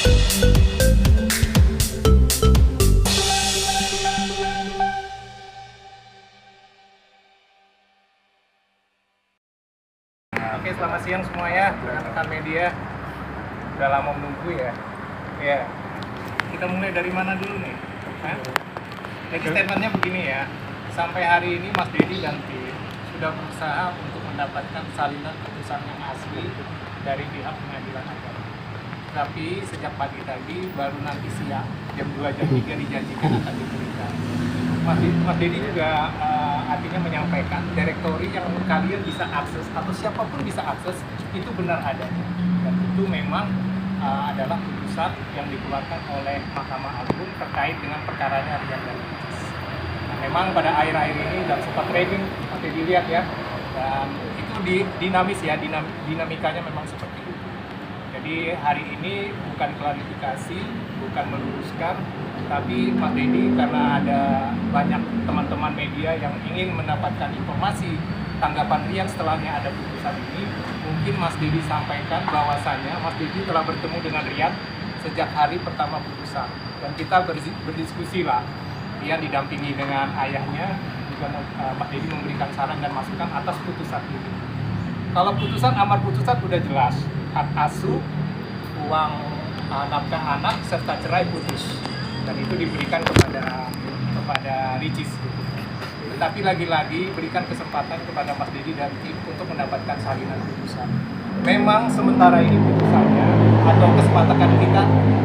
Oke, selamat siang semua ya, rekan-rekan media. Udah lama menunggu ya. Ya, kita mulai dari mana dulu nih? Hah? Jadi statementnya begini ya. Sampai hari ini Mas Dedi dan tim sudah berusaha untuk mendapatkan salinan putusan yang asli dari pihak pengadilan agama. Tapi sejak pagi tadi, baru nanti siang jam 2 jam 3 dijanjikan akan diberikan. Mas Dedi juga artinya menyampaikan direktori yang kalian bisa akses atau siapapun bisa akses itu benar adanya, dan itu memang adalah putusan yang dikeluarkan oleh Mahkamah Agung terkait dengan perkaranya Rian dan Ricis. Nah, memang pada akhir-akhir ini dan sempat trending, Mas Dedi lihat ya, dan itu dinamis ya, dinamikanya memang seperti itu. Jadi hari ini bukan klarifikasi, bukan meluruskan, tapi Mas Dedi karena ada banyak teman-teman media yang ingin mendapatkan informasi tanggapan Rian setelahnya ada putusan ini, mungkin Mas Dedi sampaikan bahwasannya Mas Dedi telah bertemu dengan Rian sejak hari pertama putusan, dan kita berdiskusi lah. Rian didampingi dengan ayahnya, juga Mas Dedi memberikan saran dan masukan atas putusan ini. Kalau putusan amar putusan udah jelas, hak asuh, uang nafkah anak serta cerai putus, dan itu diberikan kepada Ricis. Tetapi lagi-lagi berikan kesempatan kepada Mas Dedi dan tim untuk mendapatkan salinan putusan. Memang sementara ini putusannya atau kesepakatan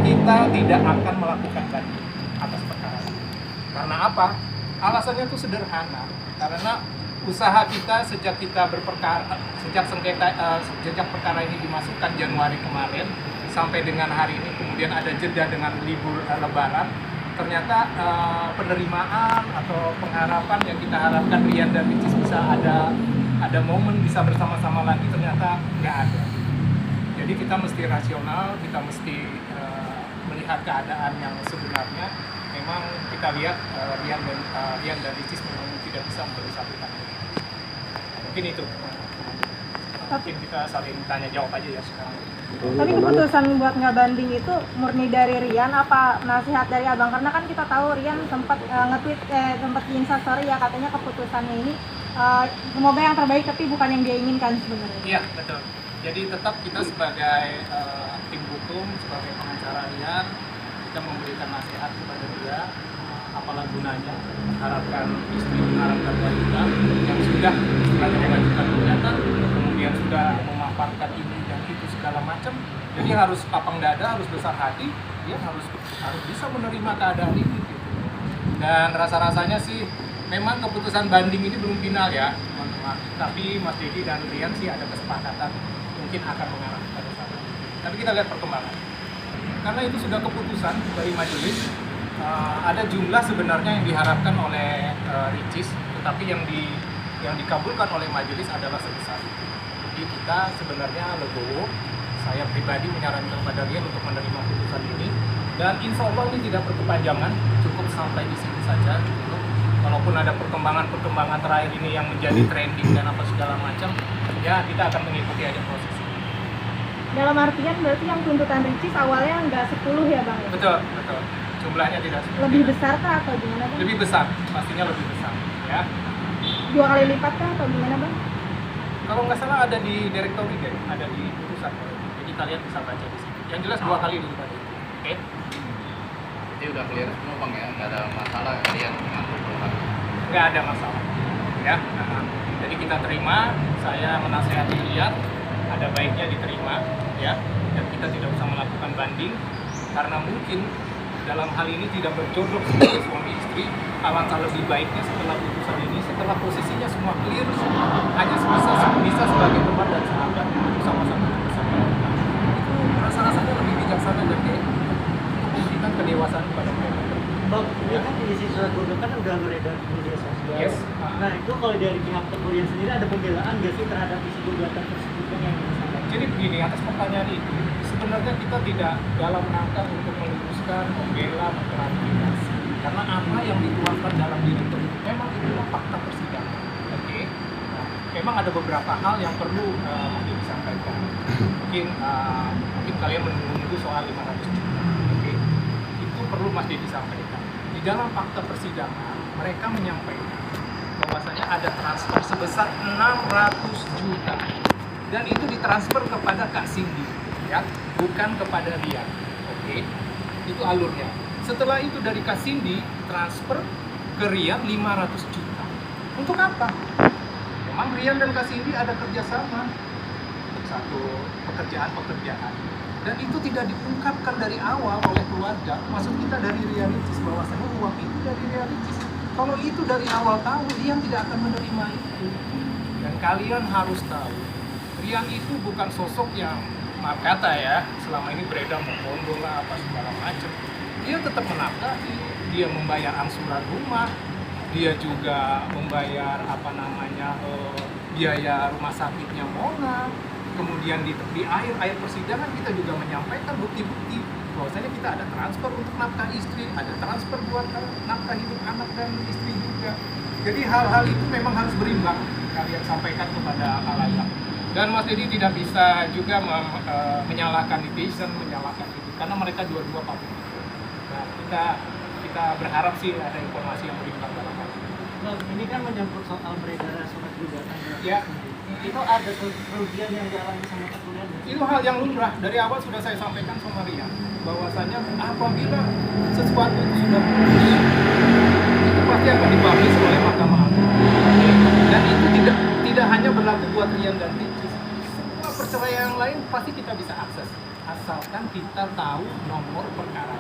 kita tidak akan melakukan banding atas perkara ini. Karena apa? Alasannya itu sederhana. Karena usaha kita sejak kita sejak perkara ini dimasukkan Januari kemarin sampai dengan hari ini, kemudian ada jeda dengan libur Lebaran, ternyata penerimaan atau pengharapan yang kita harapkan Rian dan Ricis bisa ada momen bisa bersama-sama lagi, ternyata nggak ada. Jadi kita mesti rasional, kita mesti melihat keadaan yang sebenarnya. Memang kita lihat Rian dan Ricis memang tidak bisa bersatukan. Mungkin itu. Mungkin kita saling tanya jawab aja ya sekarang. Tapi keputusan buat nggak banding itu murni dari Rian apa nasihat dari abang? Karena kan kita tahu Rian sempat nge-tweet, sempat di Instastory ya, katanya keputusannya ini semoga yang terbaik tapi bukan yang dia inginkan sebenarnya. Iya, betul. Jadi tetap kita sebagai tim hukum, sebagai pengacara Rian, kita memberikan nasihat kepada dia, apalah gunanya mengharapkan istri, mengharapkan wanita yang sudah mengajukan gugatan, kemudian sudah memaparkan ini dan itu segala macam. Jadi harus lapang dada, harus besar hati, dia harus bisa menerima keadaan ini. Gitu. Dan rasa-rasanya sih memang keputusan banding ini belum final ya, teman-teman. Tapi Mas Dedi dan Rian sih ada kesepakatan mungkin akan mengarah pada sana. Tapi kita lihat perkembangan. Karena itu sudah keputusan dari majelis, ada jumlah sebenarnya yang diharapkan oleh Ricis, tetapi yang dikabulkan oleh majelis adalah sebesar itu. Jadi kita sebenarnya legowo. Saya pribadi menyarankan kepada Rian untuk menerima putusan ini, dan insya Allah ini tidak berkepanjangan, cukup sampai di sini saja. Gitu. Walaupun ada perkembangan terakhir ini yang menjadi trending dan apa segala macam, ya kita akan mengikuti aja proses ini. Dalam artian berarti yang tuntutan Ricis awalnya nggak 10 ya Bang? Betul. Jumlahnya tidak 10. Lebih besar kah atau gimana Bang? Lebih besar, pastinya lebih besar. Ya. 2 kali lipat kah atau gimana Bang? Kalau nggak salah ada di direktori deh, ada di putusan. Jadi kalian bisa baca di sini. Yang jelas 2 kali lipat. Oke? Jadi udah clear semua Bang ya, nggak ada masalah kalian mengatur program. Nggak ada masalah. Ya. Nah, jadi kita terima, saya menasehati Rian, ada baiknya diterima, ya. Dan kita tidak usah melakukan banding karena mungkin dalam hal ini tidak berjodoh sebagai suami istri. Alangkah lebih baiknya setelah putusan ini, setelah posisinya semua clear, hanya bisa sebagai teman dan sahabat sama-sama bersama. Itu rasa-rasanya lebih bijaksana dan untuk memberikan kedewasaan kepada mereka. Bang, ini kan isi surat gugatan udah beredar di media sosial. Yes. Nah itu kalau dari pihak kepolisian sendiri ada pembelaan nggak sih terhadap isi gugatan tersebut yang disampaikan? Jadi begini, atas pertanyaan itu, sebenarnya kita tidak dalam rangka untuk meluruskan, membela, mengklarifikasi. Karena apa yang dituangkan dalam direktur itu memang itulah fakta persidangan. Oke. Nah, memang ada beberapa hal yang perlu disampaikan. Mungkin kalian menunggu soal 500 juta. Mas Dedi sampaikan. Di dalam fakta persidangan, mereka menyampaikan bahwasanya ada transfer sebesar 600 juta. Dan itu ditransfer kepada Kak Cindy, ya, bukan kepada Rian. Oke, itu alurnya. Setelah itu dari Kak Cindy transfer ke Rian 500 juta. Untuk apa? Memang Rian dan Kak Cindy ada kerjasama untuk satu pekerjaan. Dan itu tidak diungkapkan dari awal oleh keluarga. Maksud kita dari Rian Ricis bahwasanya uang itu dari Rian Ricis. Kalau itu dari awal tahu, Rian tidak akan menerima itu. Dan kalian harus tahu, Rian itu bukan sosok yang, maaf kata ya, selama ini beredar mengkondol lah apa segala macam. Dia tetap menafkahi, dia membayar angsuran rumah, dia juga membayar biaya rumah sakitnya Mona. Kemudian di akhir persidangan kita juga menyampaikan bukti-bukti bahwasanya kita ada transfer untuk nafkah istri, ada transfer buat nafkah hidup anak dan istri juga. Jadi hal-hal itu memang harus berimbang kalian sampaikan kepada khalayak. Dan Mas Dedi tidak bisa juga menyalahkan netizen, menyalahkan itu, karena mereka dua-dua publik. Nah, kita berharap sih ada informasi yang berimbang dalam hal ini. Nah, ini kan menyangkut soal beredar surat gugatan. Ya. Itu ada kerugian yang dialami sama tergugat. Itu hal yang lumrah. Dari awal sudah saya sampaikan sama Rian bahwasanya apabila sesuatu itu sudah putus, itu pasti akan dipublish oleh Mahkamah Agung. Dan itu tidak hanya berlaku buat Rian dan Ricis. Semua perceraian yang lain pasti kita bisa akses, asalkan kita tahu nomor perkara.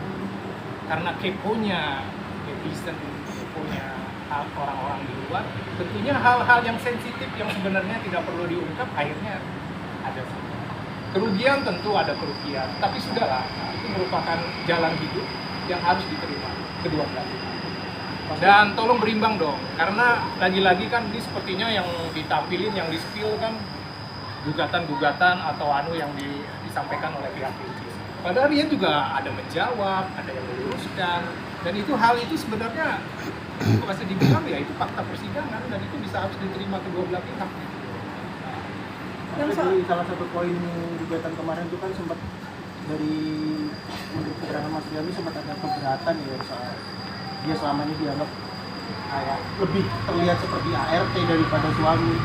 Karena keponya netizen, keponya orang-orang di luar, tentunya hal-hal yang sensitif yang sebenarnya tidak perlu diungkap akhirnya ada kerugian. Tentu ada kerugian, tapi sudahlah, itu merupakan jalan hidup yang harus diterima kedua belah pihak. Dan tolong berimbang dong, karena lagi-lagi kan ini sepertinya yang ditampilin, yang di-spill kan gugatan-gugatan atau yang disampaikan oleh pihak Ricis. Padahal Rian juga ada menjawab, ada yang meluruskan, dan itu hal itu sebenarnya masih dibilang ya itu fakta persidangan dan itu bisa harus diterima kedua belah pihak. Di salah satu poin gugatan kemarin itu kan sempat dari menurut keterangan Mas Rian sempat ada keberatan ya soal dia selama ini dianggap kayak lebih terlihat seperti ART daripada suami.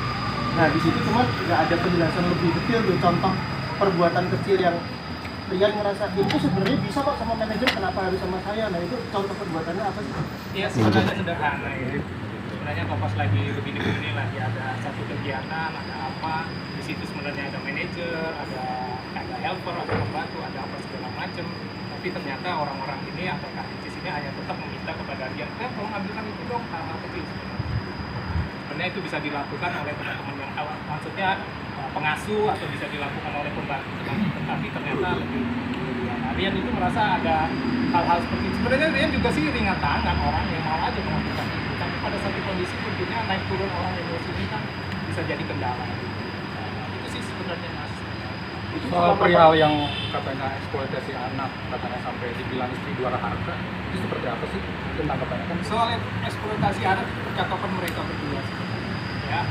Nah di situ cuma nggak ada penjelasan lebih detail tuh, contoh perbuatan kecil yang Rian merasa itu sebenarnya bisa kok sama manajer, kenapa harus sama saya? Nah itu contoh perbuatannya apa sih? Iya sebenarnya sederhana ya. Sebenarnya kalau pas lagi lebih dulu ini lagi ada satu kegiatan, ada apa di situ sebenarnya ada manajer, ada helper, ada pembantu, ada apa segala macam. Tapi ternyata orang-orang ini atau Kak Ricis ini hanya tetap meminta kepada Rian, tolong ambilkan itu dong, hal-hal kecil. Sebenarnya itu bisa dilakukan oleh teman-teman yang awal, maksudnya pengasuh atau bisa dilakukan oleh pembantu, tetapi ternyata lebih Rian itu merasa ada hal-hal seperti itu. Sebenarnya Rian juga sih ringan tangan, orang yang mau aja melakukan itu, tapi pada satu kondisi tentunya naik turun orang emosi ini kan bisa jadi kendala. Itu sih sebenarnya Mas. Soal perihal yang katanya eksploitasi anak, katanya sampai dibilang istri juara harta, itu seperti apa sih tanggapannya kan? Soal eksploitasi anak itu percakapan mereka berdua sebenarnya. Ya,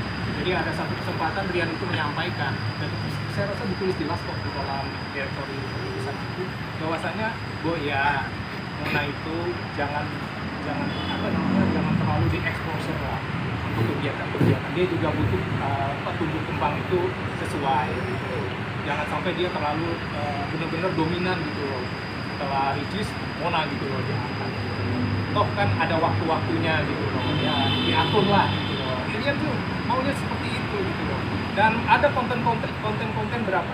jadi ada satu kesempatan Rian itu menyampaikan, dan itu saya rasa ditulis jelas kok di dalam direktori keputusan itu, bahwasanya ya Mona itu jangan terlalu dieksposur lah untuk kegiatan-kegiatan. Dia juga butuh tumbuh kembang itu sesuai. Gitu. Jangan sampai dia terlalu benar-benar dominan gitu loh. Setelah Ricis, Mona gitu loh diangkat. Toh kan ada waktu-waktunya gitu loh. Ya diatur lah gitu loh. Dia tuh maunya seperti itu gitu loh. Dan ada konten berapa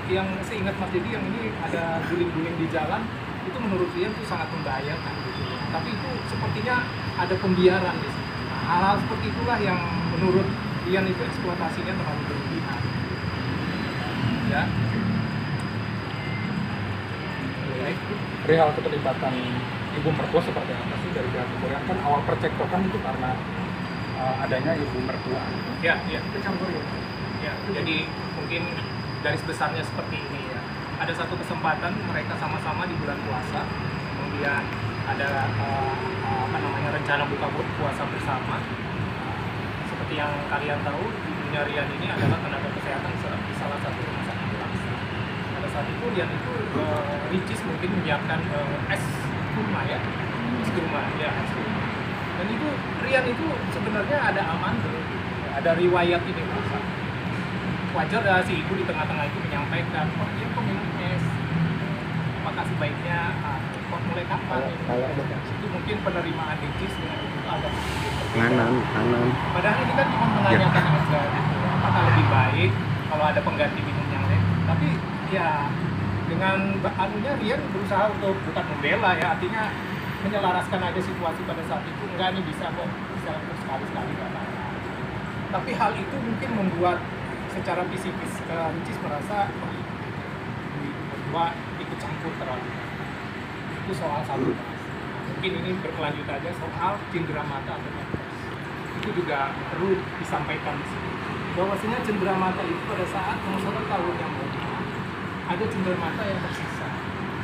yang seingat Mas Dedi yang ini ada guling-guling di jalan, itu menurut dia tuh sangat membahayakan gitu loh. Tapi itu sepertinya ada pembiaran di sini. Nah, hal-hal seperti itulah yang menurut Rian itu eksploitasinya terlalu berlebihan. Ya. Perihal keterlibatan ibu mertua seperti apa sih dari pihak kepolisian? Kan awal percekcokan itu karena adanya ibu mertua. Ya, kecampur ya. Ya, jadi mungkin garis besarnya seperti ini ya. Ada satu kesempatan mereka sama-sama di bulan puasa, kemudian ada rencana buka puasa bersama. Seperti yang kalian tahu, ibunya Rian ini adalah tenaga kesehatan di salah satu rumah sakit Laksa. Pada saat itu Rian itu Ricis mungkin menyiapkan es kurma ya, es kurma ya, es kurma. Dan itu Rian itu sebenarnya ada amandel, ada riwayat ini masa. Wajar ya si ibu di tengah-tengah itu menyampaikan, oh dia peminum es, maka sebaiknya kok mulai kapan ini? Itu mungkin penerimaan dicis dengan itu agak sedikit berbeda. Padahal ini kan cuma menanyakan aja gitu, apakah lebih baik kalau ada pengganti minum yang lain. Tapi ya dengan anunya Rian berusaha untuk bukan membela ya, artinya menyelaraskan aja situasi pada saat itu. Enggak nih bisa kok, bisa untuk sekali-sekali nggak apa-apa. Tapi hal itu mungkin membuat secara psikis Ricis merasa berdua ikut campur terlalu. Itu soal satu. Mungkin ini berkelanjut aja soal cindera mata atau netes. Itu juga perlu disampaikan di sini. Bahwasanya cindera mata itu pada saat pengusaha tahun yang mau ada cindera mata yang tersisa.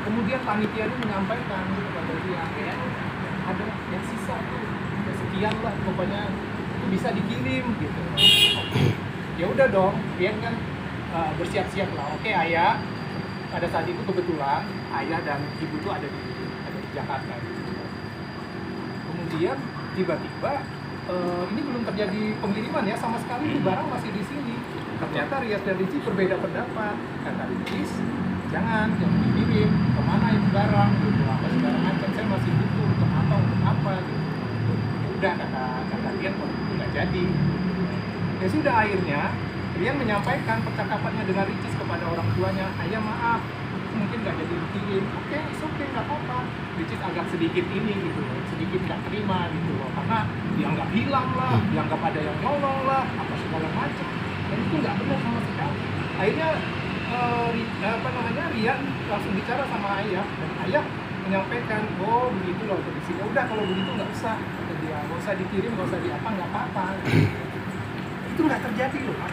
Kemudian panitia ini menyampaikan kepada dia, ya ada yang sisa tuh, ya sekian lah pokoknya itu bisa dikirim gitu. Oke. Ya udah dong, dia kan bersiap-siap lah. Oke ayah, pada saat itu kebetulan ayah dan ibu tuh ada di Jakarta. Gitu. Kemudian tiba-tiba ini belum terjadi pengiriman ya, sama sekali itu barang masih di sini. Ternyata Rias dan Ricis berbeda pendapat. Kata Ricis, jangan dikirim, kemana itu barang, gitu, apa segala macam. Saya masih butuh untuk apa, gitu. Ya udah kata Rian, kalau itu nggak jadi. Ya sudah akhirnya Rian menyampaikan percakapannya dengan Ricis kepada orang tuanya, ayah maaf, mungkin nggak jadi dikirim. Oke, nggak apa-apa. Ricis agak sedikit ini gitu, sedikit nggak terima gitu loh, karena dianggap hilang lah, dianggap ada yang nyolong lah, apa segala macam. Dan itu nggak benar sama sekali. Akhirnya Rian langsung bicara sama ayah, dan ayah menyampaikan, oh begitu loh kondisi. Ya udah kalau begitu nggak usah, kata dia, nggak usah dikirim, nggak usah diapa, nggak apa-apa. Itu nggak terjadi loh, Pak.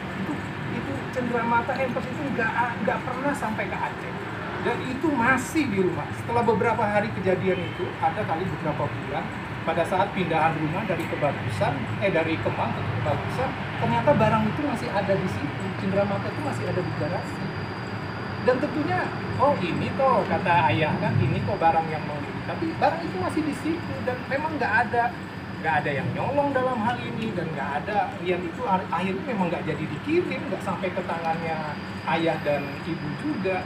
Itu cendera mata hampers itu nggak pernah sampai ke Aceh. Dan itu masih di rumah. Setelah beberapa hari kejadian itu, ada kali beberapa bulan, pada saat pindahan rumah dari dari Kemang ke Kebagusan, ternyata barang itu masih ada di situ. Cendera mata itu masih ada di garasi. Dan tentunya, oh ini toh kata ayah kan, ini kok barang yang mau ini. Tapi barang itu masih di situ dan memang nggak ada yang nyolong dalam hal ini, dan nggak ada Rian itu akhirnya memang nggak jadi dikirim, nggak sampai ke tangannya ayah dan ibu juga.